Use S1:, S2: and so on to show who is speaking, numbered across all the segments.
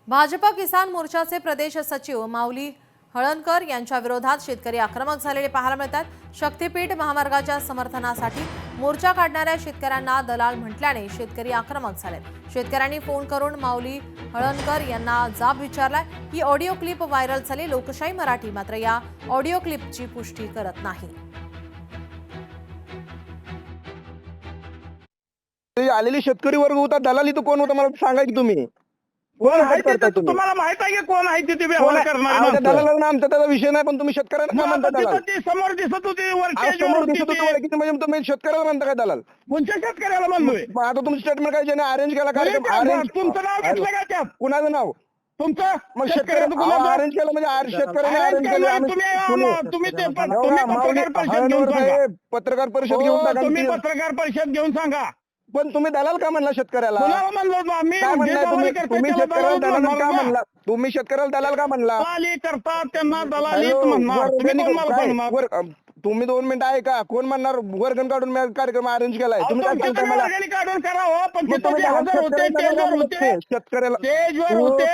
S1: भाजपा किसान मोर्चाचे प्रदेश सचिव माऊली हळणकर यांच्या विरोधात शेतकरी आक्रमक झालेले पाहायला मिळतात। शक्तीपीठ महामार्गाच्या समर्थनासाठी मोर्चा काढणाऱ्या शेतकऱ्यांना दलाल म्हटल्याने शेतकरी आक्रमक झालेत। शेतकऱ्यांनी फोन करून माऊली हळणकर यांना जाब विचारलाय। ही ऑडिओ क्लिप व्हायरल झाली। लोकशाही मराठी मात्र या ऑडिओ क्लिपची पुष्टी करत नाही।
S2: आलेली शेतकरी वर्ग होता, दलाली तो कोण होता मला सांगा की तुम्ही कोण करता तुम्ही?
S3: तुम्हाला माहित आहे की कोण आहे ते व्यवहार करणारे माणसं?
S2: दलालांना आमचा त्याचा विषय नाही, पण तुम्ही शेतकऱ्यांना का म्हणता दलाल?
S3: ती समोर दिसत होती वरच्या
S2: आज समोर दिसत होतं मला किती, म्हणजे तुम्ही शेतकऱ्याला म्हणता काय दलाल?
S3: कोणत्या शेतकऱ्याला म्हणलोय?
S2: मग आता तुमचं स्टेटमेंट काय ज्याने अरेंज केला
S3: तुमचं नाव घेतलं का त्यात?
S2: कुणाचं नाव?
S3: तुमचं
S2: मग
S3: शेतकऱ्याचं
S2: शेतकऱ्याला
S3: कुणाचं?
S2: अरेंज केलं म्हणजे शेतकऱ्याने
S3: arrange
S2: अरेंज केलं.
S3: केलं.
S2: आम्ही-
S3: तुम्ही पत्रकार परिषद घेऊन सांगा.
S2: पत्रकार परिषद घेऊन
S3: हो,
S2: टाका.
S3: तुम्ही पत्रकार परिषद घेऊन सांगा.
S2: पण तुम्ही दलाल का म्हणला शेतकऱ्याला?
S3: कुणाला म्हणलो आम्ही?
S2: काय म्हणला तुम्ही? तुम्ही शेतकऱ्याला दलाल का
S3: म्हणला?
S2: म्हणला? तुम्ही शेतकऱ्याला दलाल का म्हणला?
S3: दलाली करतात त्यांना दलालीच
S2: हॅलो,
S3: म्हणणार. तुम्ही कोण मला
S2: काय?
S3: सांगणार?
S2: तुम्ही 2 मिनिटं आहे का? कोण म्हणणार वर्गण काढून मी कार्यक्रम अरेंज केलाय? तुम्ही काय सांगता मला?
S3: वर्गणी काढून करा हो, पण
S2: मग
S3: तिथे
S2: तुम्ही
S3: जे
S2: दलाल
S3: हजर होते स्टेजवर होते
S2: शेतकऱ्याला
S3: स्टेजवर होते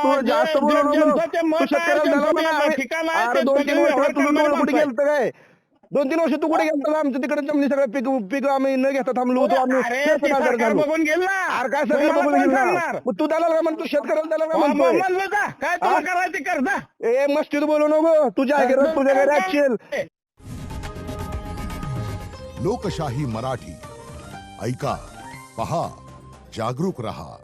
S2: तू जास्त बोलू नको.
S3: ज्यांचं ते मत
S2: तू
S3: आहे,
S2: शेतकऱ्याला दलाल
S3: ज्यांचं
S2: म्हणा.
S3: ते ठिकाण आहे,
S2: अरे
S3: ते
S2: 2-3
S3: सगळे
S2: वर्ष
S3: व्यवहार
S2: तुझं
S3: करणारे
S2: कुठे
S3: माणसं
S2: गेलतं काय? 2-3 वर्ष तू कुठे गेलता? आमच्या तिकडे जमिनी सगळं पीक आम्ही न घेता थांबलो होतो आम्ही.
S3: अरे,
S2: शेत
S3: ते
S2: नांगर
S3: सरकार
S2: झालो.
S3: बघून गेल ना.
S2: अरे काय सगळं
S3: तुम्हाला
S2: बघून
S3: कोण
S2: गेलं ना?
S3: सांगणार?
S2: मग तू दलाल का म्हणतो? शेतकऱ्याला दलाल का
S3: हो,
S2: म्हणतोय?
S3: म्हणलं जा. काय तुला करायचं कर जा.
S2: ए मस्तीत बोलू नको. तुझ्या घरात तुझ्या घरी असशील.
S4: लोकशाही मराठी ऐका, पहा, जागरूक रहा।